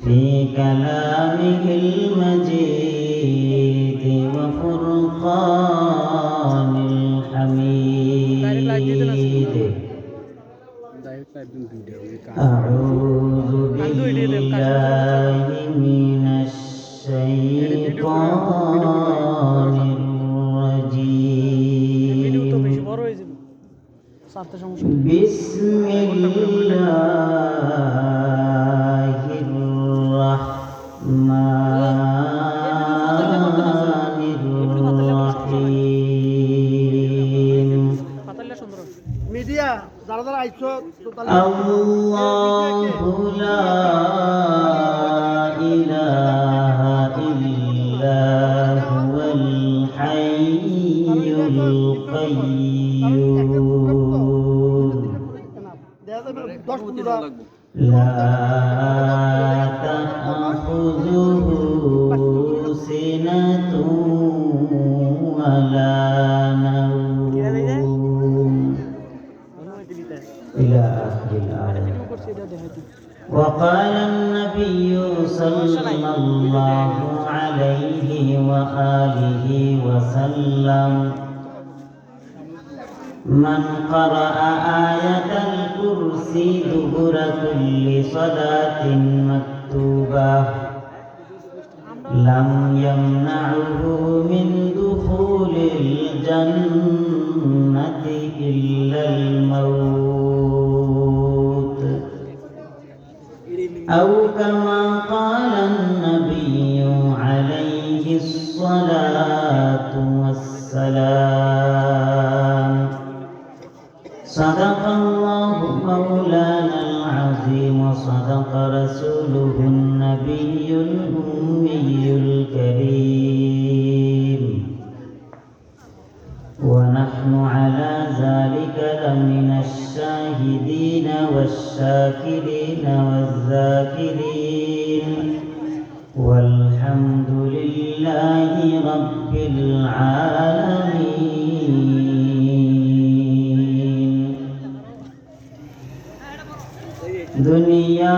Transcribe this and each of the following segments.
في كلامه المجيد وفرقان الحميد أعوذ بالله من الشيطان الرجيم بسم الله الرحمن الرحيم الله لا إله إلا هو الحي القيوم لا تأخذه سنة ولا نوم إلى آخر الآية. وقال النبي صلى الله عليه وآله وسلم من قرأ آية الكرسي دبر كل صلاة مكتوبة لم يمنعه من دخول الجنة إلا الموت أو كما قال النبي عليه الصلاة والسلام. صدق الله مولانا العظيم وصدق رسوله النبي الأمي الكريم ونحن على ذلك لمن الشاهدين والشاكرين والذاكرين والحمد لله رب العالمين. दुनिया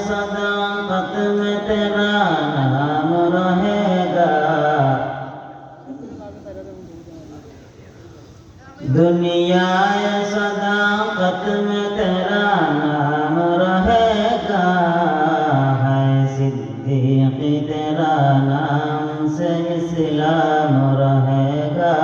सदाकत में तेरा नाम रहेगा, दुनिया सदाकत में तेरा नाम रहेगा, है सिद्दीक तेरा नाम से इस्लाम रहेगा,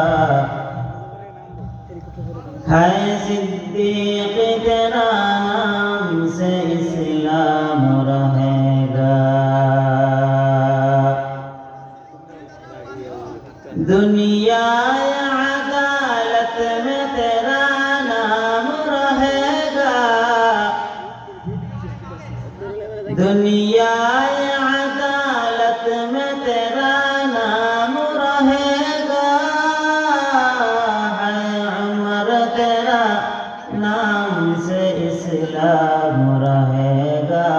है सिद्दीक तेरा नाम से इस्लाम रहेगा। दुनिया अदालत में तेरा नाम रहेगा, दुनिया अदालत में तेरा नाम रहेगा, है उमर तेरा नाम से इस्लाम रहेगा,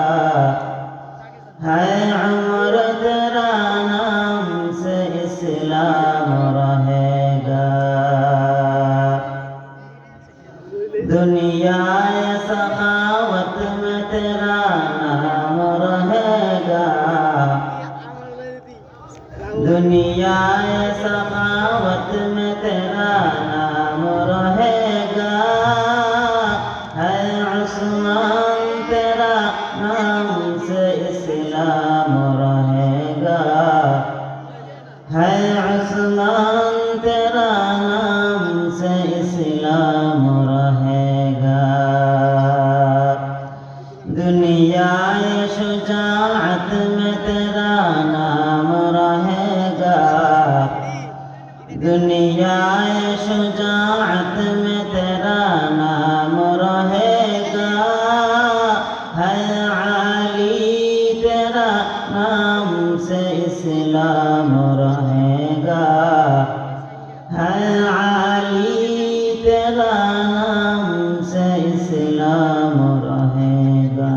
है उमर तेरा नाम से इस्लाम रहेगा। दुनिया सखावत में तेरा नाम रहेगा, दुनिया सखावत में तेरा नाम रहेगा, है उस्मान तेरा नाम से इस्लाम रहेगा, है उस्मान तेरा नाम से इस्लाम रहेगा। दुनिया शुजाअत में तेरा नाम रहेगा, दुनिया शुजाअत में तेरा नाम रहेगा, है अली तेरा नाम से इस्लाम रहेगा, है अली तेरा नाम से इस्लाम रहेगा।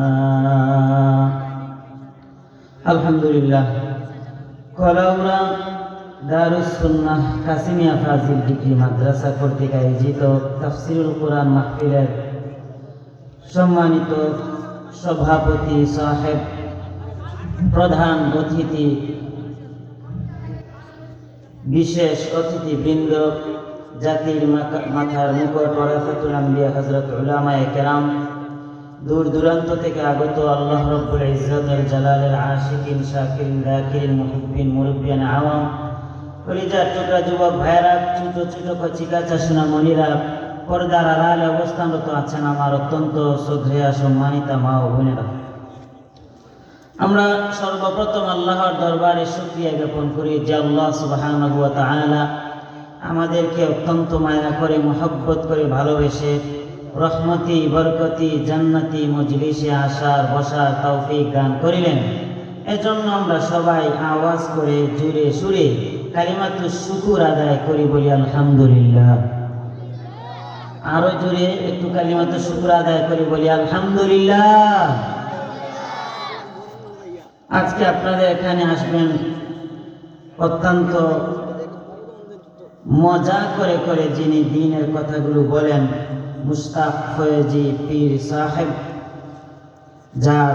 अल्हम्दुलिल्लाह। কলাউড়া দারুস সুন্নাহ কাসিমিয়া ফাজিল ডিগ্রি মাদ্রাসা কর্তৃক আয়োজিত তাফসিরুল কোরআন মাহফিলের সম্মানিত সভাপতি সাহেব, প্রধান অতিথি, বিশেষ অতিথিবৃন্দ, জাতির মাথার মুকুট ওয়ারাসাতুল আম্বিয়া হযরত উলামায়ে কেরাম, দূর দূরান্ত থেকে আগত আল্লাহ রাব্বুল ইজ্জতুল জালালের আশিকিন, শাকিরিন, যাকিরিন, মুহিব্বিন, মুরব্বিয়ান, আওয়াম, কলিজার টুকরা যুবক ভাইরা, ছোট ছোট কচিকাচা সোনামণিরা, পর্দার আড়ালে অবস্থানরত আছেন আমার অত্যন্ত শ্রদ্ধেয়া সম্মানিতা মা ও বোনেরা। আমরা সর্বপ্রথম আল্লাহর দরবারে শুকরিয়া জ্ঞাপন করি যে আল্লাহ সুবহানাহু ওয়া তাআলা আমাদেরকে অত্যন্ত মায়া করে, মহব্বত করে, ভালোবেসে রহমতি, বরকতি, জান্নাতি মজলিসে আসার বসার তৌফিক দান করিলেন। এজন্য আমরা সবাই আওয়াজ করে জুড়ে সুরে কালিমাতুশ শুকুর আদায় করি, বলি আলহামদুলিল্লাহ। আরো জুড়ে একটু কালিমাতুশ শুকুর আদায় করি, বলি আলহামদুলিল্লাহ। আজকে আপনাদের এখানে আসবেন অত্যন্ত মজা করে করে যিনি দ্বীনের কথাগুলো বলেন, মুশতাক ফয়েজি পীর সাহেব, যার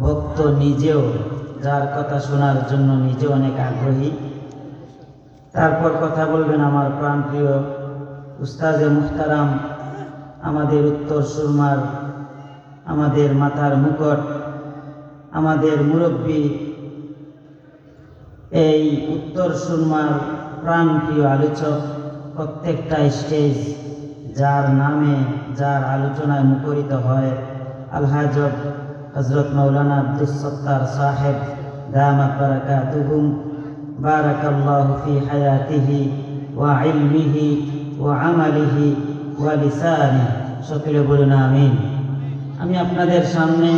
ভক্ত নিজেও, যার কথা শোনার জন্য নিজে অনেক আগ্রহী। তারপর কথা বলবেন আমার প্রাণপ্রিয় উস্তাজে মুহতারাম, আমাদের উত্তর সুরমার, আমাদের মাথার মুকুট, আমাদের মুরব্বী, এই উত্তর সুরমার প্রাণপ্রিয় আলোচক, প্রত্যেকটা স্টেজ যার নামে, যার আলোচনায় মুখরিত হয়, আলহাজ হযরত মাওলানা আব্দুস সত্তার সাহেব দামাত বারাকাতুহুম, বারাকাল্লাহু ফি হায়াতিহি ওয়া ইলমিহি ওয়া আমালিহি ওয়া লিসানিহি, সকলে বলুন আমিন। আমি আপনাদের সামনে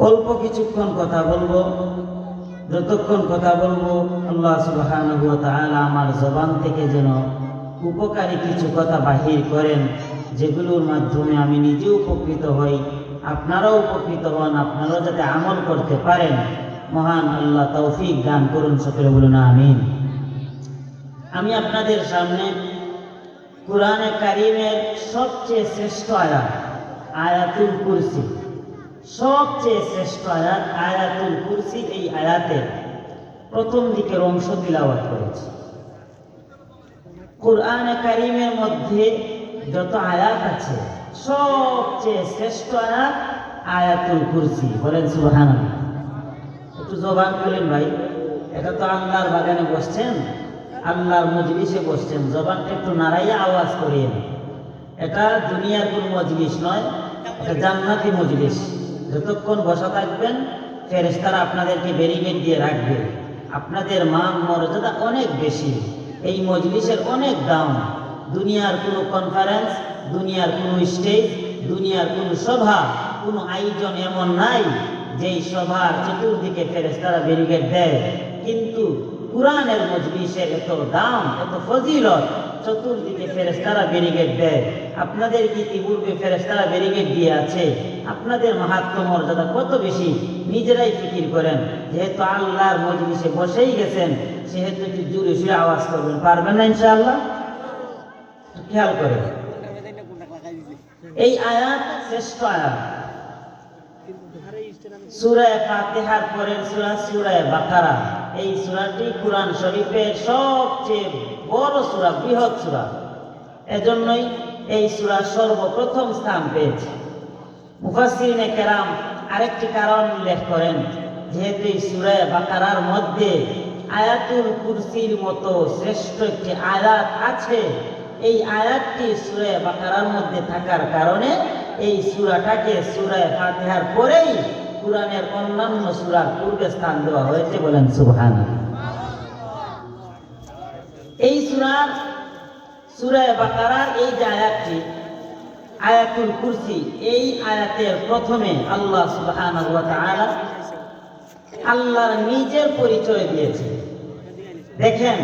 অল্প কিছুক্ষণ কথা বলবো। যতক্ষণ কথা বলবো আল্লাহ সুবহানাহু ওয়া তাআলা আমার জবান থেকে যেন উপকারী কিছু কথা বাহির করেন, যেগুলোর মাধ্যমে আমি নিজে উপকৃত হই, আপনারাও উপকৃত হন, আপনারাও যাতে আমল করতে পারেন। মহান আল্লাহ তৌফিক দান করুন, সকলে বলুন আমিন। আমি আপনাদের সামনে কুরআনে কারীমের সবচেয়ে শ্রেষ্ঠ আয়াত আয়াতুল কুরসি, সবচেয়ে শ্রেষ্ঠ আয়াত আয়াতুল কুরসি, এই আয়াতের প্রথম দিকের অংশ তিলাওয়াত করেছি। কুরআনে কারীমের মধ্যে যত আয়াত আছে সবচেয়ে শ্রেষ্ঠ আয়াত আয়াতুল কুরসি, বলেন সুবহানাল্লাহ। একটু জবান খুলেন ভাই, এটা তো আল্লাহর বাগানে বসছেন, আল্লাহর মজলিসে বসছেন, জবানটা একটু নাড়াইয়া আওয়াজ করিয়েন। এটা দুনিয়ার কোন মজলিস নয়, এটা জান্নাতি মজলিস। যতক্ষণ বসা থাকবেন ফেরেশতারা আপনাদেরকে ব্যারিকেড দিয়ে রাখবে। আপনাদের মান মর্যাদা অনেক বেশি, এই মজলিসের অনেক দাম। দুনিয়ার কোনো কনফারেন্স, দুনিয়ার কোনো স্টেজ, দুনিয়ার কোনো সভা, কোনো আয়োজন এমন নাই যেই সভার চতুর্দিকে ফেরেশতারা ব্যারিকেড দেয়, কিন্তু কুরআনের মজলিসের এত দাম, এত ফজিলত, চতুর্দিকে ফেরেশতারা ব্যারিকেড দেয়। আপনাদের ইতিপূর্বে ফেরেশতারা ব্যারিকেড দিয়ে আছে, আপনাদের মাহাত্ম্য মর্যাদা কত বেশি নিজেরাই ফিকির করেন। যেহেতু আল্লাহর মজলিসে বসেই গেছেন, সেহেতু একটু জোরে সুরে আওয়াজ করবেন, পারবেন না ইনশাআল্লাহ? খেয়াল করেন, এই আয়াত শ্রেষ্ঠ আয়াত। সূরা ফাতিহার পরের সূরা সূরা বাকারা, এই সূরাটি কুরআন শরীফের সবচেয়ে বড় সূরা, বৃহৎ সূরা। এজন্যই এই সূরা সর্বপ্রথম স্থান পেয়েছে। মুফাসসিরিনে কেরাম আরেকটি কারণ উল্লেখ করেন, যেহেতু এই সূরা বাকারার মধ্যে আয়াতুল কুরসির মতো শ্রেষ্ঠ একটি আয়াত আছে, এই আয়াতটি সূরা বাকারার মধ্যে থাকার কারণে এই সূরাটাকে সূরা ফাতিহার পরেই কুরআনের অন্যান্য সূরার পূর্বে স্থান দেওয়া হয়েছে, বলেন সুবহানাল্লাহ। এই সূরা বাকারার এই যে আয়াতটি আয়াতুল কুরসি, এই আয়াতের প্রথমে আল্লাহ সুবহানাহু ওয়া তাআলা আল্লাহর নিজের পরিচয় দিয়েছে। দেখেন,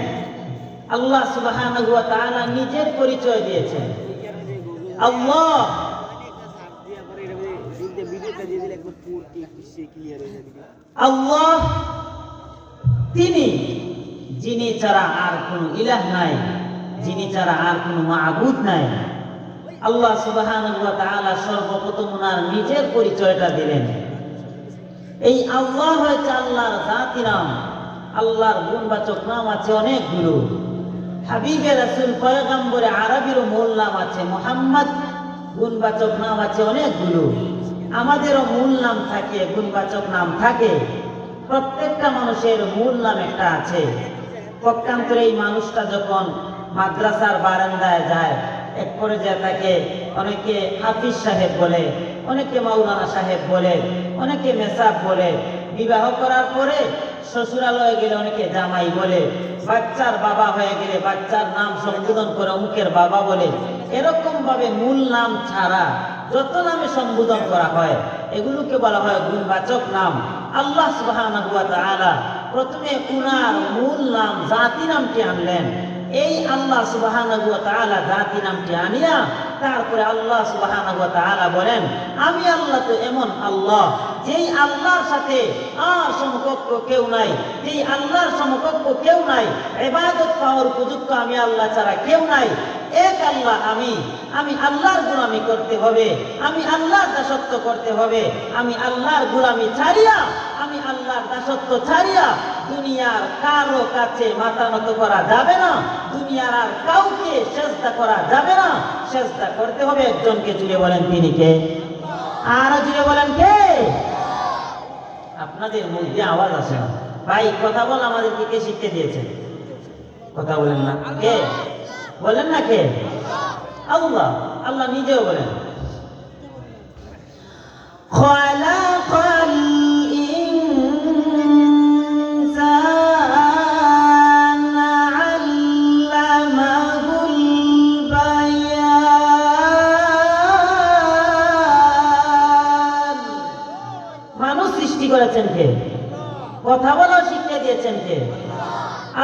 আল্লাহ সুবহানাহু ওয়া তাআলা নিজের পরিচয় দিয়েছেন। আল্লাহ আল্লাহ তিনি, যিনি ছাড়া আর কোনো ইলাহ নাই, যিনি ছাড়া আর কোনো মাবুদ নাই। আল্লাহ সুবহানাহু ওয়া তাআলা সর্বপ্রথম ওনার নিজের পরিচয়টা দিলেন। এই আল্লাহ হচ্ছে আল্লাহর জাতি নাম। আল্লাহর গুণবাচক নাম আছে অনেকগুলো। হাবিবে রাসূল পয়গম্বরে আরবিরও মূল নাম আছে মুহাম্মদ, গুণবাচক নাম আছে অনেকগুলো। আমাদেরও মূল নাম থাকে, গুণবাচক নাম থাকে। প্রত্যেকটা মানুষের মূল নাম একটা আছে। পক্ষান্তরে এই মানুষটা যখন মাদ্রাসার বারান্দায় যায়, এক পর্যায়ে তাকে অনেকে হাফিজ সাহেব বলে, অনেকে মাওলানা সাহেব বলে, অনেকে মেসাব বলে। বিবাহ করার পরে শ্বশুরালয়ে গেলে অনেকে জামাই বলে, বাচ্চার বাবা হয়ে গেলে বাচ্চার নাম সম্বোধন করে অমুকের বাবা বলে। এরকম ভাবে মূল নাম ছাড়া যত নামে সম্বোধন করা হয় এগুলোকে বলা হয় গুণবাচক নাম। আল্লাহ সুবহানাহু ওয়া তাআলা প্রথমে উনার মূল নাম জাতি নামটি আনলেন। এই আল্লাহ সুবহানাহু ওয়া তাআলা জাতি নামটি আনিয়া তারপরে আল্লাহ সুবহানাহু ওয়া তাআলা বলেন, আমি আল্লাহ তো এমন আল্লাহ যেই আল্লাহর সাথে আর সমকক্ষ কেউ নাই, যেই আল্লাহর সমকক্ষ কেউ নাই, ইবাদত পাওয়ার উপযুক্ত আমি আল্লাহ ছাড়া কেউ নাই। এক আল্লাহ আমি আল্লাহর গোলামি করতে হবে, আমি আল্লাহর দাসত্ব করতে হবে। আমি আল্লাহর গোলামি ছাড়িয়া, আমি আল্লাহর দাসত্ব ছাড়িয়া দুনিয়ার কারো কাছে মাথা নত করা যাবে না, দুনিয়ার আর কাউকে সেজদা করা যাবে না। সেজদা করতে হবে একজনকে। জুড়ে বলেন তিনি কে? আর জুড়ে বলেন কে? আপনাদের মুখ দিয়ে আওয়াজ আসে না ভাই, কথা বল। আমাদেরকে কে শিখতে দিয়েছেন? কথা বলেন না কে? বলেন না কে? আল্লাহ। আল্লাহ নিজেও বলেন, খালাকাল ইনসানা আল্লামাহুল বায়ান। মানুষ সৃষ্টি করেছেন কে? কথা বলা শিক্ষা দিয়েছেন কে?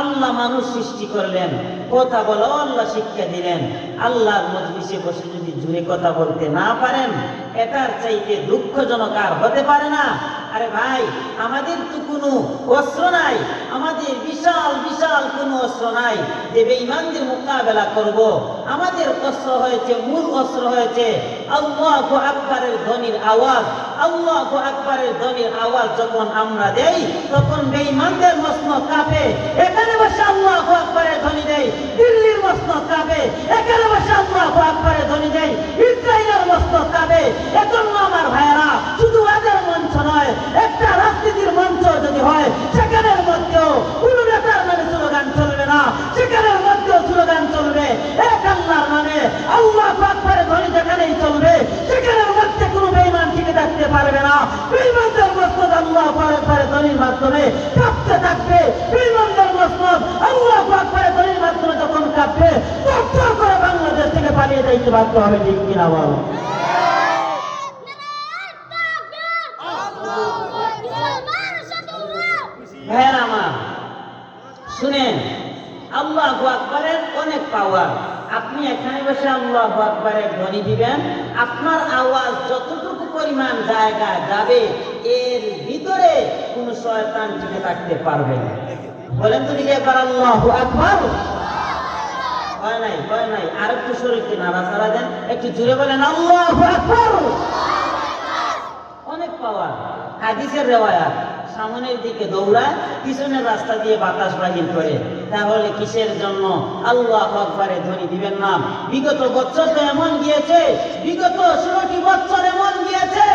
আল্লাহ মানুষ সৃষ্টি করলেন, কথা বলা আল্লাহ শিক্ষা দিলেন। আল্লাহর মজলিসে বসে যদি জুড়ে কথা বলতে না পারেন, এটার চাইতে দুঃখজনক আর হতে পারে না। আরে ভাই, আমাদের তো কোনো অস্ত্র নাই, আমাদের বিশাল বিশাল কোনো অস্ত্র নাই যে বেঈমানদের মোকাবেলা করব। আমাদের অস্ত্র হয়েছে, মূল অস্ত্র হয়েছে আল্লাহু আকবারের ধ্বনির আওয়াজ। আল্লাহু আকবারের ধ্বনির আওয়াজ যখন আমরা দেই, তখন বেঈমানদের মসনদ কাঁপে। এখানে বসে আল্লাহু আকবারের ধ্বনি দেয়, দিল্লির মসনদ কাঁপে। এখানে বসে আল্লাহু আকবারের ধ্বনি দেয়, ইসরায়েলের মসনদ কাঁপে। এজন্য আমার ভাইয়েরা, শুধু ওয়াজের মঞ্চ নয়, একটা রাজনীতির মঞ্চ যদি হয়, সেখানের মধ্যেও কোন নেতার নামে স্লোগান চলবে না, সেখানের মধ্যেও স্লোগান চলবে এক আল্লাহর নামে। আল্লাহু আকবারের ধ্বনি যেখানেই চলবে, সেখানের মধ্যে কোনো বেঈমান টিকে থাকতে পারবে না। বেঈমানদের মসনদ আল্লাহু আকবারের ধ্বনির মাধ্যমে কাঁপতে থাকবে। বেঈমানদের মসনদ আল্লাহু আকবারের ধ্বনির মাধ্যমে যখন কাঁপবে, তখন করে বাংলাদেশ থেকে পালিয়ে যাইতে বাধ্য হবে। ঠিক কিনা বল? ভাইয়েরা আমার, শুনেন, আল্লাহু আকবারের অনেক পাওয়ার। আপনি এখানে বসে আল্লাহু আকবারের ধ্বনি দিবেন, আপনার আওয়াজ যতটুকু পরিমাণ জায়গায় যাবে, এর ভিতরে কোন শয়তান টিকে থাকতে পারবে না। বলেন তো দিকে একবার আল্লাহু আকবার। হয় নাই, হয় নাই। আর একটু শরীরকে নাড়াচাড়া দেন, একটু জুড়ে বলেন আল্লাহু আকবার। অনেক পাওয়ার। হাদিসের রিওয়ায়াত, সামনের দিকে দৌড়ায়, পিছনের রাস্তা দিয়ে বাতাস বাহির করে। তাহলে কিসের জন্য আল্লাহু আকবারের ধ্বনি দিবেন না? বিগত বছর তো এমন গিয়েছে, বিগত 16টি বছর এমন গিয়েছে,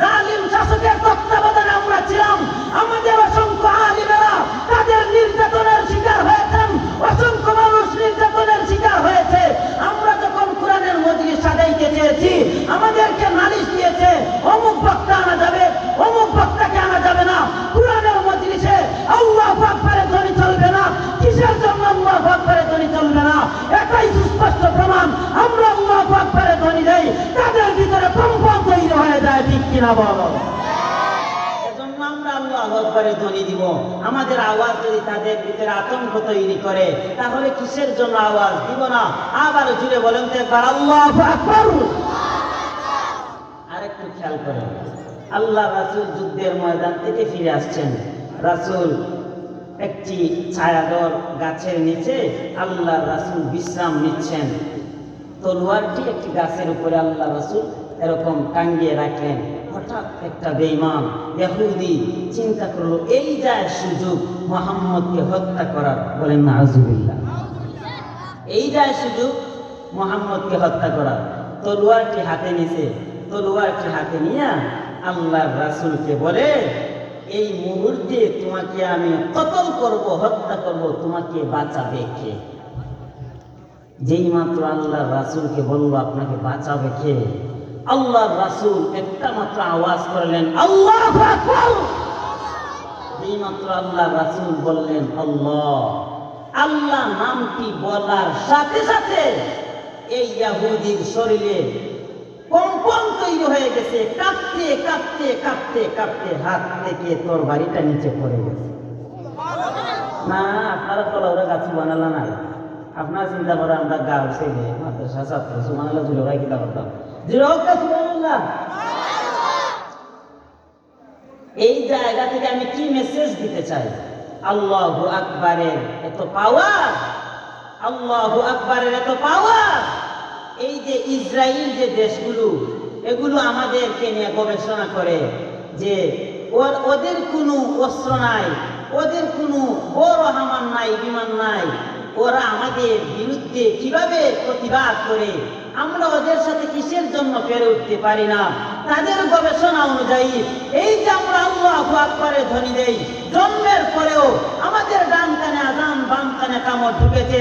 জালিম শাসকের তত্ত্বাবধানে আমরা ছিলাম। আমাদের অসংখ্য আলিমেরা তাদের নির্যাতনের শিকার হয়েছেন, অসংখ্য মানুষ নির্যাতনের শিকার হয়েছে। আমরা যখন কোরআনের মজলিস সাজাইতে চেয়েছি, আমাদেরকে নালিশ দিয়েছে, অমুক বক্তা আনা যাবে, অমুক বক্তাকে আনা যাবে না। কোরআনের মজলিসে আল্লাহু আকবারের ধ্বনি চলবে না। কিসের জন্য আল্লাহু আকবারের ধ্বনি চলবে না? এটাই সুস্পষ্ট প্রমাণ। আমরা আল্লাহু আকবারের ধ্বনি দেই, তাদের ভিতরে কম্পন তৈরি হয়ে যায়। ঠিক কিনা বলো? এজন্য আমরা আল্লাহু আকবারের ধ্বনি দিব। আমাদের আওয়াজ যদি তাদের ভিতরে আতঙ্ক তৈরি করে, তাহলে কিসের জন্য আওয়াজ দিব না? আবার জুড়ে বলেন তো একবার আল্লাহু আকবার। আরেকটু খেয়াল করেন, আল্লাহ রাসূল যুদ্ধের ময়দান থেকে ফিরে আসছেন। রাসূল একটি ছায়াদর গাছের নিচে আল্লাহ রাসূল বিশ্রাম নিচ্ছেন। তলোয়ারটি একটি গাছের উপরে আল্লাহ রাসূল এরকম টাঙ্গিয়ে রাখলেন। হঠাৎ একটা বেঈমান ইহুদি চিন্তা করলো এই যায় সুযোগ মুহাম্মদকে হত্যা করার। বলেন নাউজুবিল্লাহ। এই যায় সুযোগ মুহাম্মদকে হত্যা করার। তলোয়ারটি হাতে নিছে। তলোয়ারটি হাতে নিয়ে আল্লাহর রাসূলকে বলে, এই মুহূর্তে তোমাকে আমি কতল করব, হত্যা করব, তোমাকে বাঁচাবে কে? যেই মাত্র আল্লাহর রাসূলকে বলল আপনাকে বাঁচাবে কে, আল্লাহর রাসূল একটা মাত্র আওয়াজ করলেন, আল্লাহু আকবার। যেই মাত্র আল্লাহর রাসূল বললেন আল্লাহ, আল্লাহ নামটি বলার সাথে সাথে এই ইহুদির শরীরে কম্পন তৈরি হয়ে গেছে। কাঁপতে কাঁপতে কাঁপতে কাঁপতে হাত থেকে তরবারিটা নিচে পড়ে গেছে। না আপনারা তো ওরা গাছ বানালা না, আপনার চিন্তা করে আমরা গাঁও ছেলে মাদ্রাসা ছাত্র সুবহানাল্লাহ জুড়ে ভাই কিতা করতাম সুবহানাল্লাহ। এই জায়গা থেকে আমি কি মেসেজ দিতে চাই? আল্লাহু আকবারের এত পাওয়ার, আল্লাহু আকবারের এত পাওয়ার। এই যে ইসরায়েল যে দেশগুলো, এগুলো আমাদেরকে নিয়ে গবেষণা করে যে ওদের কোনো অস্ত্র নাই, ওদের কোনো বড় হামান নাই, বিমান নাই, ওরা আমাদের বিরুদ্ধে কিভাবে প্রতিবাদ করে, আমরা ওদের সাথে কিসের জন্য পেরে উঠতে পারি না। তাদের গবেষণা অনুযায়ী এই যে আমরা আল্লাহু আকবারের ধ্বনি দেই, জন্মের পরেও আমাদের ডান কানে আযান বাম কানে কামড় ঢুকেছে।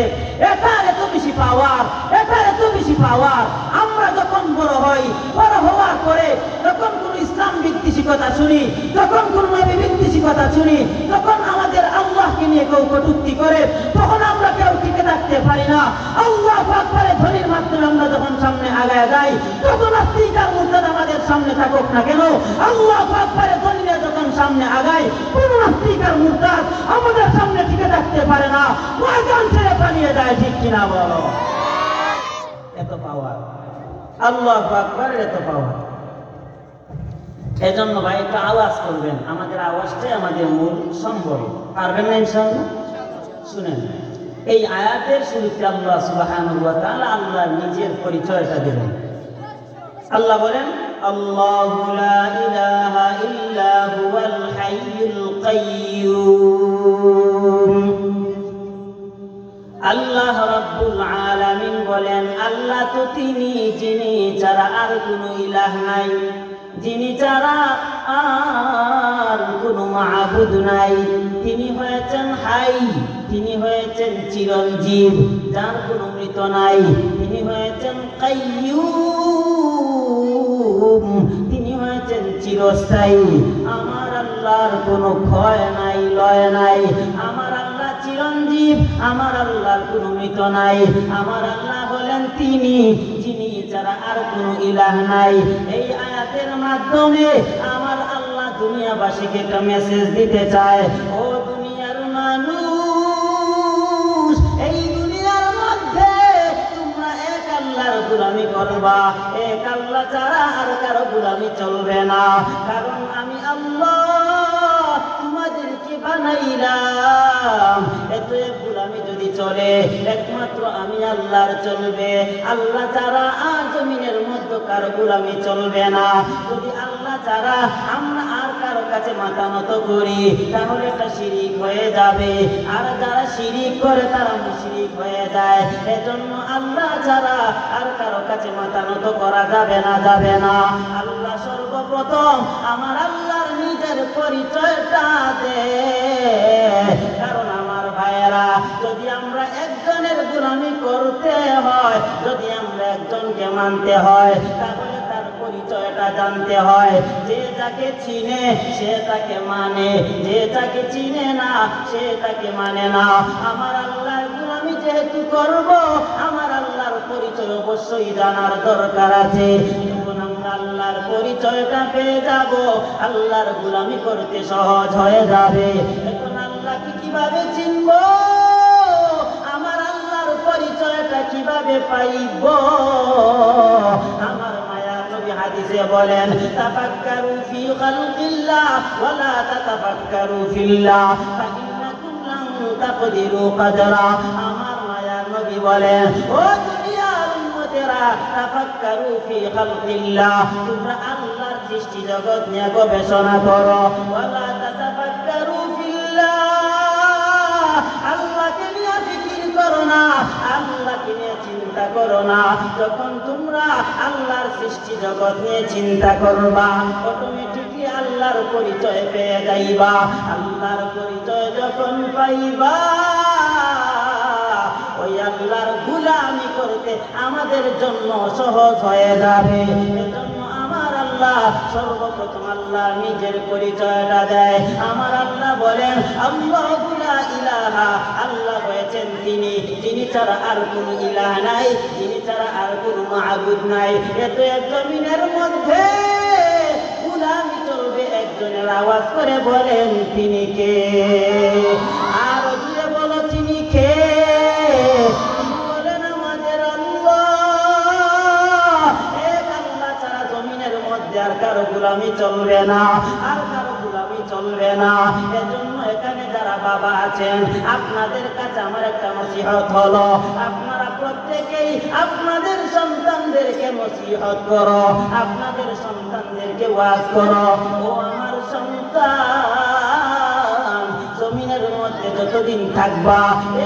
এটার এত বেশি পাওয়ার, এটার এত বেশি পাওয়ার। আমরা যখন বড় হই, বড় হওয়ার পরে যখন কোন ইসলাম বিদ্বেষী কথা শুনি, যখন কোন নবী বিদ্বেষী কথা শুনি, তখন আমাদের আল্লাহকে নিয়ে কেউ কটূক্তি করে, তখন আমরা কেউ টিকে থাকতে পারি না। আল্লাহু আকবারের ধ্বনির মাধ্যমে আমরা যখন সামনে আগায় যাই, তখন আস্তিকার মুরতাদ আমাদের সামনে থাকুক না কেন, আল্লাহু আকবারের ধ্বনি নিয়ে যখন সামনে আগাই, কোন আস্তিকার মুরতাদ আমাদের সামনে টিকে থাকতে পারে না, ময়দান ছেড়ে পালিয়ে যায়। ঠিক কিনা বলো? এত পাওয়ার, আল্লাহু আকবারের এত পাওয়ার। এজন্য ভাই একটা আওয়াজ করবেন, আমাদের আওয়াজটাই আমাদের মূল সম্বল। পারবেন না ইনশাআল্লাহ? শুনেন, এই আয়াতের শুরুতে আল্লাহ সুবহানাহু ওয়া তাআলা আল্লাহর নিজের পরিচয়টা দিলেন। আল্লাহ বলেন, আল্লাহু লা ইলাহা ইল্লা হুয়াল হাইয়ুল কাইয়্যুম। আল্লাহ রাব্বুল আলামিন বলেন, আল্লাহ তো তিনি যিনি ছাড়া আর কোনো ইলাহ নাই, যিনি ছাড়া আর কোনো মাবুদ নাই। তিনি হয়েছেন হাই, তিনি হয়েছেন চিরঞ্জীব, যার কোনো মৃত নাই। তিনি হয়েছেন কাইয়্যুম, তিনি হয়েছেন চিরস্থায়ী। আমার আল্লাহর কোনো ক্ষয় নাই, লয় নাই। আমার আল্লাহ চিরঞ্জীব, আমার আল্লাহর কোনো মৃত নাই। আমার আল্লাহ বলেন তিনি যিনি ছাড়া আর কোনো ইলাহ নাই। এই আয়াতের মাধ্যমে আমার আল্লাহ দুনিয়াবাসীকে একটা মেসেজ দিতে চায়, ও দুনিয়ার মানুষ, এই দুনিয়ার মধ্যে তোমরা এক আল্লাহর গোলামি করবা, এক আল্লাহ ছাড়া আর কারো গোলামি চলবে না। কারণ আমি আল্লাহ তোমাদেরকে বানাইলাম, এত গোলামি যদি চলে একমাত্র আমি আল্লাহর চলবে, আল্লাহ ছাড়া আর জমিনের মধ্যে কারো গোলামি চলবে না। যদি আল্লাহ ছাড়া আমরা আর কারো কাছে মাথা নত করি, তাহলে এটা শিরিক হয়ে যাবে। আর যারা শিরিক করে তারা মুশরিক হয়ে যায়। এজন্য আল্লাহ ছাড়া আর কারো কাছে মাথা নত করা যাবে না, যাবে না। আল্লাহ সর্বপ্রথম আমার আল্লাহর নিজের পরিচয়টা দে। কারণ আমার ভাইয়েরা, যদি আমরা একজনের গোলামি করতে হয়, যদি আমরা একজনকে মানতে হয়, তাহলে তার পরিচয়টা জানতে হয়। যে তাকে চিনে সে তাকে মানে, যে তাকে চিনে না সে তাকে মানে না। আমার আল্লাহর গোলামি যেহেতু করব, আমার আল্লাহর পরিচয় অবশ্যই জানার দরকার আছে। যখন আমরা আল্লাহর পরিচয়টা পেয়ে যাব, আল্লাহর গোলামি করতে সহজ হয়ে যাবে। এখন আল্লাহকে কিভাবে চিনব, আমার আল্লাহর পরিচয়টা কিভাবে পাইব? আমার মায়ার নবী হাদিসে বলেন, তাফাক্কারু ফি খালকিল্লাহ ওয়া লা তাতাফাক্কারু ফিল্লাহ ফাইন্নাকুম লান তাকদিরু কদরা। আমার মায়ার নবী বলেন, ও দুনিয়ার উম্মতেরা, তাফাক্কারু ফি খালকিল্লাহ, তোমরা আল্লাহর সৃষ্টি জগৎ নিয়ে গবেষণা করো। ওয়ালা তাতাফাক্কারু ফিল্লাহ, আল্লাহকে নিয়ে ফিকির করো না, আল্লাহকে নিয়ে চিন্তা করো না। যখন তোমরা আল্লাহর সৃষ্টি জগৎ নিয়ে চিন্তা করবা, অটোমেটিকলি আল্লাহর পরিচয় পেয়ে যাইবা। আল্লাহর পরিচয় যখন পাইবা, ওই আল্লাহর গোলামি করতে আমাদের জন্য সহজ হয়ে যাবে। এজন্য আমার আল্লাহ সর্বপ্রথম আল্লাহ নিজের পরিচয়টা দেয়। আমার আল্লাহ বলেন আল্লাহু লা ইলাহা, আল্লাহ হয়েছেন তিনি, যিনি ছাড়া আর কোনো ইলাহ নাই, যিনি ছাড়া আর কোনো মাবুদ নাই। এত জমিনের মধ্যে গোলামি চলবে একজনের, আওয়াজ করে বলেন তিনি কে? আর জুড়ে বলো তিনি কে? বলেন আমাদের আল্লাহ। এক আল্লাহ ছাড়া জমিনের মধ্যে আর কারো গোলামি চলবে না, আর কারো গোলামি চলবে না। এজন্য এখানে যারা বাবা আছেন, আপনাদের কাছে আমার একটা নসিহত হলো, আপনারা প্রত্যেকেই আপনাদের সন্তানদেরকে নসিহত করো, আপনাদের সন্তানদেরকে ওয়াজ করো। ও আমার সন্তান, জমিনের মধ্যে যতদিন থাকবা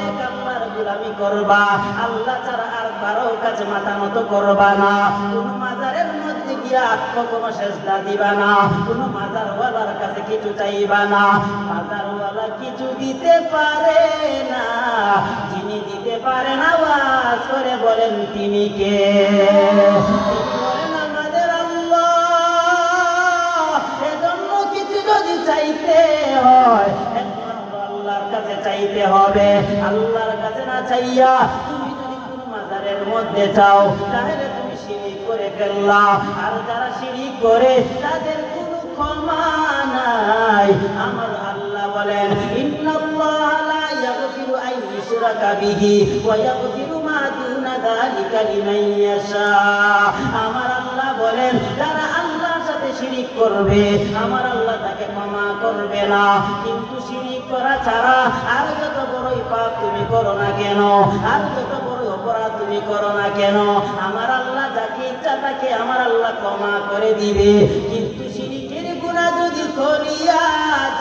এক আল্লাহর গোলামি করবা, আল্লাহ ছাড়া আর কারো কাছে মাথা নত করবা না। কোন মাজারের মধ্যে গিয়া কখনো সেজদা দিবা না, কোন মাজারওয়ালার কাছে কিছু চাইবা না। মাজারওয়ালা কিছু দিতে পারে না, যিনি দিতে পারে না ওয়াজ করে বলেন তিনি কে? বলেন আমাদের আল্লাহ। এজন্য কিছু যদি চাইতে হয় আল্লাহর কাছে চাইতে হবে। আল্লাহর কাছে না চাইয়া তুমি যদি কোনো মাজারের মধ্যে চাও, তাহলে তুমি শিরক করে ফেললা। আর যারা শিরক করে তাদের কোনো ক্ষমা নাই। আমার আল্লাহ বলেন ইন্নাল্লাহা লা ইয়াগফিরু আন ইউশরাকা বিহি ওয়া ইয়াগফিরু মা দুনা যালিকা লিমান ইয়াশা। আমার আল্লাহ বলেন যারা আল্লাহর সাথে শিরক করবে, আমার আল্লাহ তাকে ক্ষমা করবে না। কিন্তু শিরক করা ছাড়া আর যত বড়ই পাপ তুমি করো না কেন, আর যত বড় অপরাধ তুমি করো না কেন, আমার আল্লাহ যাকে ইচ্ছা তাকে আমার আল্লাহ ক্ষমা করে দিবে। কিন্তু শিরকের গুনাহ যদি করিয়া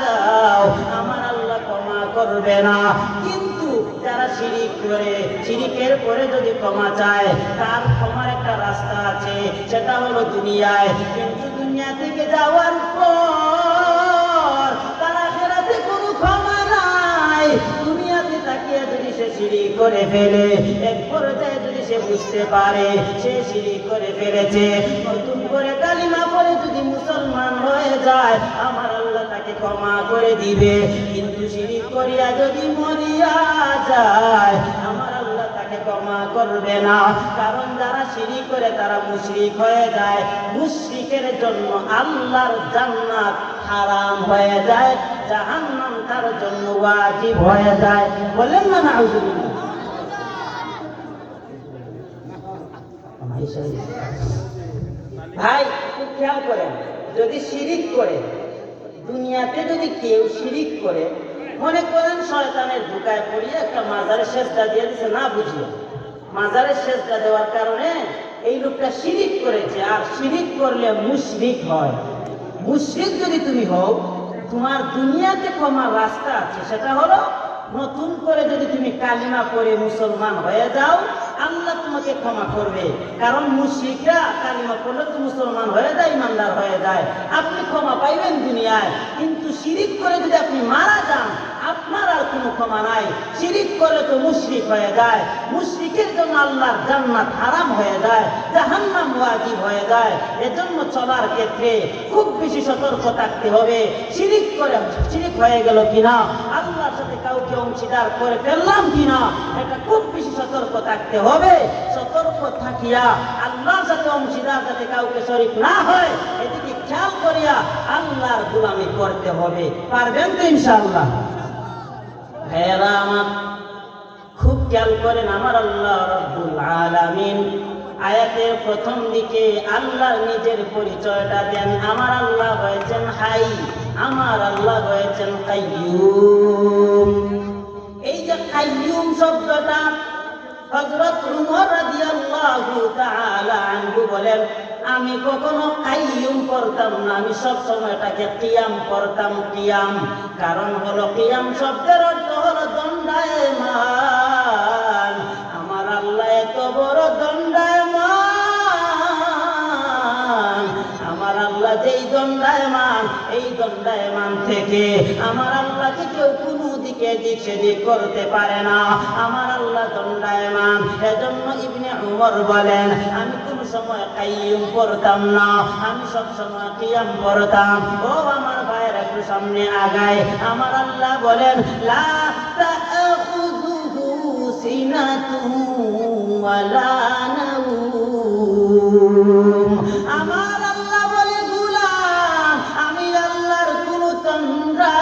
যাও, আমার আল্লাহ ক্ষমা করবে না। কিন্তু যারা শিরক করে, শিরকের পরে যদি ক্ষমা চায়, তার ক্ষমার একটা রাস্তা আছে, সেটা হলো দুনিয়ায়। কিন্তু দুনিয়া থেকে যাওয়ার পর তার আখিরাতে কোনো ক্ষমা নাই। দুনিয়াতে তাকিয়ে যদি সে শিরক করে ফেলে, এক পর্যায়ে যদি সে বুঝতে পারে সে শিরক করে ফেলেছে, নতুন করে কালিমা পড়ে যদি মুসলমান হয়ে যায়, আমার আল্লাহ তাকে ক্ষমা করে দিবে। কিন্তু শিরক করিয়া যদি মরিয়া যায়, আমার আল্লাহ তাকে ক্ষমা করবে না। কারণ যারা শিরক করে তারা মুশরিক হয়ে যায়। মুশরিকের জন্য আল্লাহর জান্নাত হারাম হয়ে যায়, জাহান্নাম তার জন্য ওয়াজিব হয়ে যায়। বলেন না নাউযুবিল্লাহ। ভাই খুব খেয়াল করেন, যদি শিরক করে, দুনিয়াতে যদি কেউ শিরক করে, মনে করেন শয়তানের ধোঁকায় পড়িয়ে একটা মাজারে সেজদা দিয়ে দিছে না বুঝিয়ে, মাজারে সেজদা দেওয়ার কারণে এই লোকটা শিরক করেছে। আর শিরক করলে মুশরিক হয়। মুশরিক যদি তুমি হও, তোমার দুনিয়াতে ক্ষমার রাস্তা আছে, সেটা হলো নতুন করে যদি তুমি কালিমা পড়ে মুসলমান হয়ে যাও, আল্লাহ তোমাকে ক্ষমা করবে। কারণ মুশরিকরা কালিমা পড়লে তো মুসলমান হয়ে যায়, ইমানদার হয়ে যায়, আপনি ক্ষমা পাইবেন দুনিয়ায়। কিন্তু শিরক করে যদি আপনি মারা যান, আপনার আর কোনো ক্ষমা নাই। শিরক করলে তো মুশরিক হয়ে যায়, মুশরিকের জন্য আল্লাহর জান্নাত হারাম হয়ে যায়, জাহান্নাম ওয়াজিব হয়ে যায়। এজন্য চলার ক্ষেত্রে খুব বেশি সতর্ক থাকতে হবে। শিরক করে শিরক হয়ে গেল কিনা, আল্লাহর সাথে কাউকে অংশীদার করে ফেললাম কিনা, এটা খুব বেশি সতর্ক থাকতে হবে। সতর্ক থাকিয়া আল্লাহর সাথে অংশীদার যাতে কাউকে শরীক না হয়, এদিকে খেয়াল করিয়া আল্লাহর গোলামি করতে হবে। পারবেন তো ইনশাআল্লাহ? ভাইয়েরা আমার, খুব খেয়াল করেন, আমার আল্লাহ রাব্বুল আলামিন আয়াতের প্রথম দিকে আল্লাহর নিজের পরিচয়টা দেন। আমার আল্লাহ হয়েছেন হাই, আমার আল্লাহ হয়েছেন কাইয়ুম। এই যে কাইয়ুম শব্দটা হযরত উমর রাদিয়াল্লাহু তাআলা আনহু বলেন, আমি কখনো কাইয়ুম পড়তাম না, আমি সব সময় এটাকে কিয়াম পড়তাম। কিয়াম কারণ হলো কিয়াম শব্দের অর্থ হলো দণ্ডায়মান। আমার আল্লাহ এত বড় দণ্ডায়মান, আমার আল্লাহ যেই দণ্ডায়মান, এই দণ্ডায়মান থেকে আমার আল্লাহকে কেউ কোনো দিকে দিক সেদিক করতে পারে না। আমার আল্লাহ দণ্ডায়মান। এজন্য ইবনে উমর বলেন, আমি কোনো সময় কাইয়ুম পড়তাম না, আমি সব সময় কিয়াম পড়তাম। ও আমার ভাইয়ের একটু সামনে আগায়, আমার আল্লাহ বলেন, লা তাখুযুহু সিনাতুন ওয়ালা নাওম। আমার আল্লাহ বলে, গোলাম, আমি আল্লাহর কোনো তন্দ্রা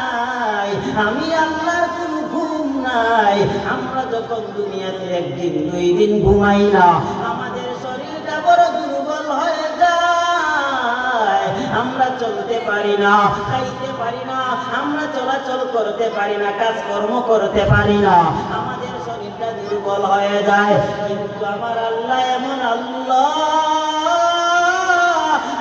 নাই, আমি আল্লাহর কোনো ঘুম নাই। আমরা যখন দুনিয়াতে একদিন দুই দিন ঘুমাই না, আমাদের শরীরটা বড় দুর্বল হয়ে যায়, আমরা চলতে পারি না, খাইতে পারি না, আমরা চলাচল করতে পারি না, কাজকর্ম করতে পারি না, আমাদের শরীরটা দুর্বল হয়ে যায়। কিন্তু আমার আল্লাহ এমন আল্লাহ,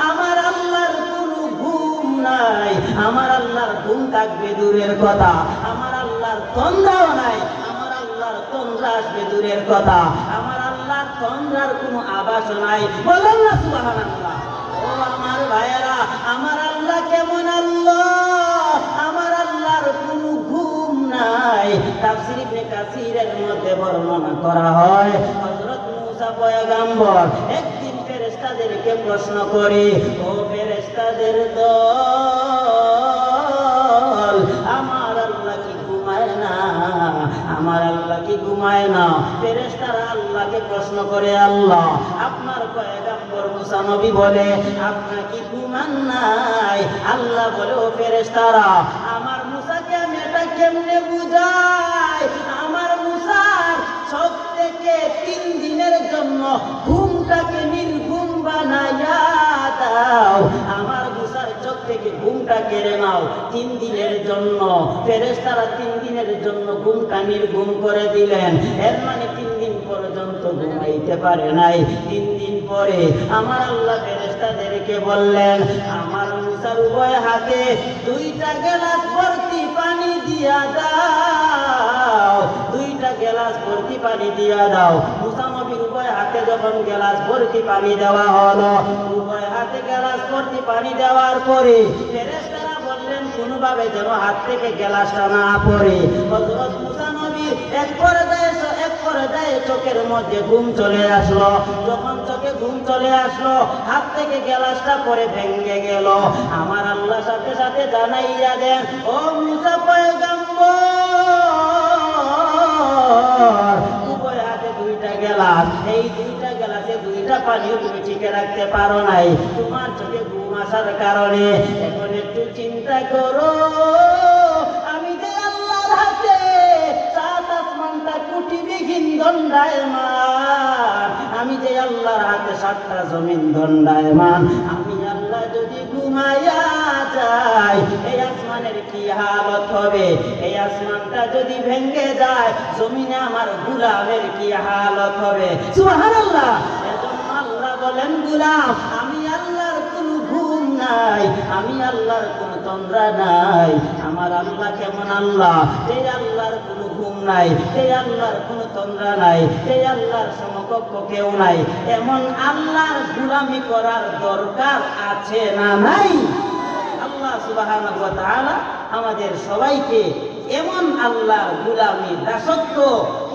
আমার আল্লাহর কোনো ঘুম নাই, আমার আল্লাহর ঘুম থাকবে দূরের কথা, আমার আল্লাহর তন্দ্রাও নাই, আমার আল্লাহর তন্দ্রা আসবে দূরের কথা, আমার আল্লাহর তন্দ্রার কোনো আভাস নাই। বলেন না সুবহানাল্লাহ। ও আমার ভাইয়েরা, আমার আল্লাহ কেমন আল্লাহ, আমার আল্লাহর কোনো ঘুম নাই। তাফসীর ইবনে কাসীরের মধ্যে বর্ণনা করা হয়, হযরত মুসা পয়গম্বর একদিন ফেরেশতাদেরকে প্রশ্ন করে, ও ফেরেশতাদের দল, আমার আল্লাহ কি ঘুমায় না, আমার আল্লাহ কি ঘুমায় না? ফেরেশতারা আল্লাহকে প্রশ্ন করে, আল্লাহ আপনার পয়গম্বর মুসা নবী বলে আপনার কি ঘুমান নাই? আল্লাহ বলে, ও ফেরেশতারা, আমার মুসাকে আমি এটা কেমনে বুঝাই? আমার মুসার চোখ থেকে 3 দিনের জন্য ঘুমটাকে নির্ঘুম বানাইয়া দাও, আমার মুসার চোখ থেকে ঘুমটা কেড়ে নাও 3 দিনের জন্য। ফেরেশতারা 3 দিনের জন্য ঘুমটা নির্ঘুম করে দিলেন। এর মানে 3 দিন পর্যন্ত ঘুমাইতে পারে নাই। 3 দিন পরে আমার আল্লাহ ফেরেশতাদেরকে বললেন, আমার মুসার উভয় হাতে 2টা গ্লাস ভর্তি পানি দিয়া দাও, 2টা গ্লাস ভর্তি পানি দিয়া দাও। মুসা নবীর উভয় হাতে যখন গ্লাস ভর্তি পানি দেওয়া হলো, উভয় হাতে গ্লাস ভর্তি পানি দেওয়ার পরে ফেরেশতারা বললেন, কোনোভাবে যেন হাত থেকে গ্লাসটা না পড়ে। হযরত মুসা নবীর এক পর্যায়ে চোখের মধ্যে ঘুম চলে আসলো। যখন চোখে ঘুম চলে আসলো, হাত থেকে গ্লাসটা পরে ভেঙে গেল। আমার আল্লাহ সাথে সাথে জানাইয়া দেন, ও মুসা পয়গম্বর, উভয় হাতে 2টা গ্লাস, এই 2টা গ্লাসে 2টা পানিও তুমি টিকে রাখতে পারো নাই, তোমার চোখে ঘুম আসার কারণে। এখন একটু চিন্তা করো, আমি যে আল্লাহর হাতে 7 আসমানটা কুটিবিহীন দণ্ডায়মান, আমি যে আল্লাহর হাতে 7টা জমিন দণ্ডায়মান, আমি আল্লাহ যদি ঘুমাইয়া যাই, এই আসমানের কি হালত হবে? এই আসমানটা যদি ভেঙে যায়, জমিনে আমার গোলামের কি হালত হবে? সুবহানাল্লাহ। এজন্য আল্লাহ বলেন, গোলাম, আমি আল্লাহর কোনো ঘুম নাই, আমি আল্লাহর কোনো তন্দ্রা নাই। আমার আল্লাহ কেমন আল্লাহ? এই আল্লাহর কোনো ঘুম নাই, এই আল্লাহর কোনো তন্দ্রা নাই, এই আল্লাহর সমকক্ষ কেউ নাই। এমন আল্লাহর গোলামি করার দরকার আছে না নাই? আল্লাহ সুবহানাহু ওয়া তাআলা আমাদের সবাইকে এমন আল্লাহর গোলামি দাসত্ব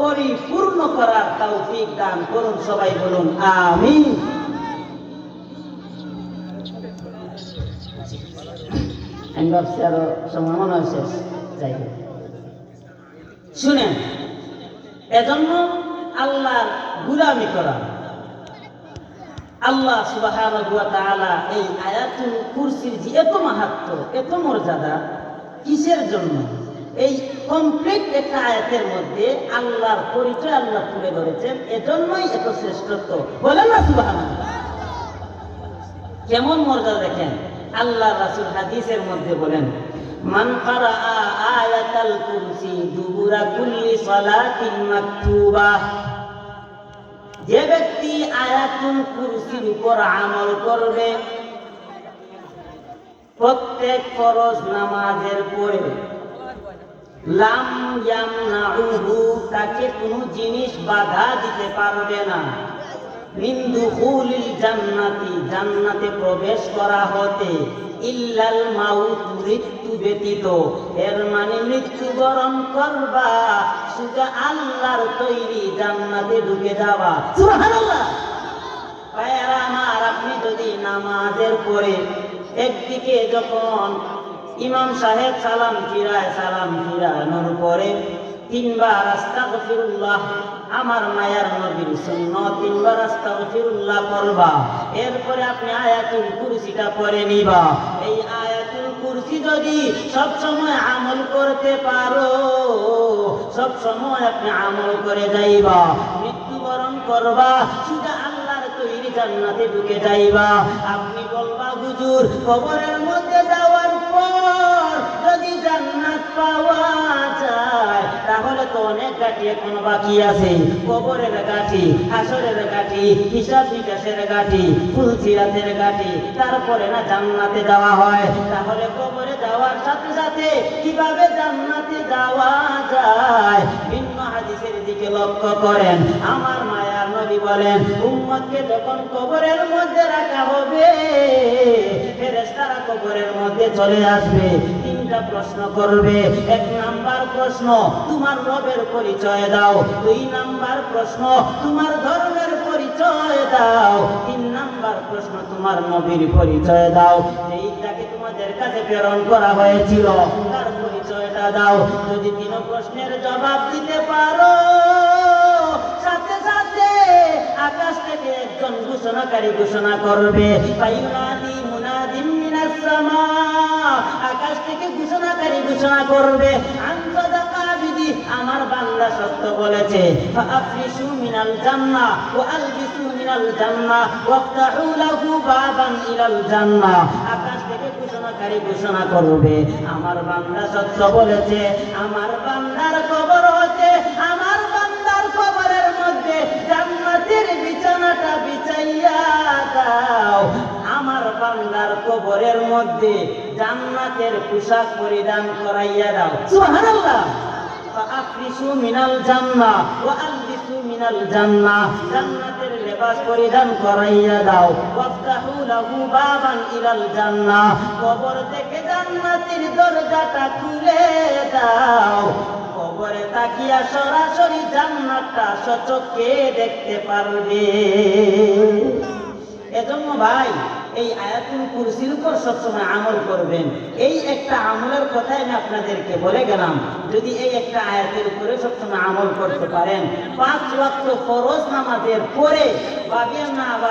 পরিপূর্ণ করার তৌফিক দান করুন। সবাই বলুন আমিন। শুনেন, এজন্য আল্লাহর গোলামি করা, আল্লাহ সুবহানাহু ওয়া তাআলা এই আয়াতুল কুরসির যে এত মাহাত্ম্য, এত মর্যাদা, কিসের জন্য? এই কমপ্লিট একটা আয়াতের মধ্যে আল্লাহর পরিচয় আল্লাহ তুলে ধরেছেন, এজন্যই এত শ্রেষ্ঠত্ব। বলেন না সুবহানাল্লাহ। কেমন মর্যাদা দেখেন। আল্লাহ রাসূল হাদিসের মধ্যে বলেন, মান ক্বারাআ আয়াতাল কুরসি দুবুরা কুল্লি সালাতিন মাকতুবা যে ব্যক্তি আয়াতুল কুরসির উপর আমল করবে প্রত্যেক ফরজ নামাজের পরে, লাম ইয়ামনাউহু, তাকে কোনো জিনিস বাধা দিতে পারবে না, মিন দুখুলিল জান্নাতি, জান্নাতে প্রবেশ করা হতে, ইল্লাল মাউত, মৃত্যু ব্যতীত। এর মানে মৃত্যুবরণ করবা শুধু আল্লাহর তৈরি জান্নাতে ঢুকে যাওয়া। সুবহানাল্লাহ। ভাইয়েরা আমার, আপনি যদি নামাজের পরে একদিকে যখন ইমাম সাহেব সালাম ফিরানোর পরে তিনবার আস্তাগফিরুল্লাহ, আমার মায়ার নবীর সুন্নাত, তিনবার আস্তাগফিরুল্লাহ পড়বা। এরপরে আপনি আয়াতুল কুরসিটা পড়ে নিবা। এই আয়াতুল কুরসি যদি সব সময় আমল করতে পারো, সব সময় আপনি আমল করে যাইবা, মৃত্যুবরণ করবা শুধু আল্লাহর তৈরি জান্নাতে ঢুকে যাইবা। আপনি বলবা, হুজুর কবরের মধ্যে যাওয়ার পর যদি জান্নাত পাওয়া যায় তাহলে তো অনেক গাঠি এখনো বাকি আছে, কবরের গাঠি, হাসরের গাঠি, হিসাব নিকাশের গাঠি, ফুলসিরাতের গাঠি, তারপরে না জান্নাতে যাওয়া হয়। তাহলে কবরে যাওয়ার সাথে সাথে কিভাবে জান্নাতে যাওয়া যায়? ভিন্ন হাদিসের দিকে লক্ষ্য করেন। আমার মায়ার নবী বলেন, উম্মতকে যখন কবরের মধ্যে রাখা হবে, ফেরেশতারা কবরের মধ্যে চলে আসবে, তিনটা প্রশ্ন করবে। এক নাম্বার প্রশ্ন, তোমার রবের পরিচয় দাও। দুই নাম্বার প্রশ্ন, তোমার ধর্মের পরিচয় দাও। তিন নাম্বার প্রশ্ন, তোমার নবীর পরিচয় দাও। এইটাকে তোমাদের কাছে প্রেরণ করা হয়েছিল, তার পরিচয়টা দাও। যদি তিন প্রশ্নের জবাব দিতে পারো, সাথে সাথে আকাশ থেকে একজন ঘোষণাকারী ঘোষণা করবে, ফায়ুনাদি মুনাদিম মিনাস সামা, আকাশ থেকে ঘোষণাকারী ঘোষণা করবে, আনসাদাকা বিদি, আমার বান্দা সত্য বলেছে, ফাআফরিশু মিনাল জান্নাহ ওয়া আলবিসু মিনাল জান্নাহ ওয়াফতাহু লাহু বাবান ইলাল জান্নাহ। আকাশ থেকে ঘোষণাকারী ঘোষণা করবে, আমার বান্দা সত্য বলেছে, আমার বান্দার কবর হতে, আমার বান্দার কবরের মধ্যে জান্নাতের বিছানাটা বিছাইয়া দাও, আমার বান্দার কবরের মধ্যে জান্নাতের পোশাক পরিধান করাইয়া দাও। সুবহানাল্লাহ। ফাআফরিশু মিনাল জান্নাহ ওয়া আলবিসু মিনাল জান্নাহ, জান্নাতের লেবাস পরিধান করাইয়া দাও। ওয়াফতাহু লাহু বাবান ইলাল জান্নাহ, কবর থেকে জান্নাতের দরজাটা খুলে দাও। কবরে তাকিয়া সরাসরি জান্নাতটা সচক্ষে দেখতে পারবে। এজন্য ভাই, এই আয়াতুল কুরসির উপর সবসময় আমল করবেন। এই একটা আমলের কথাই আমি আপনাদেরকে বলে গেলাম। যদি এই একটা আয়াতের উপরে সবসময় আমল করতে পারেন, 5 ওয়াক্ত ফরজ নামাজের পরে ভাবিয়েন না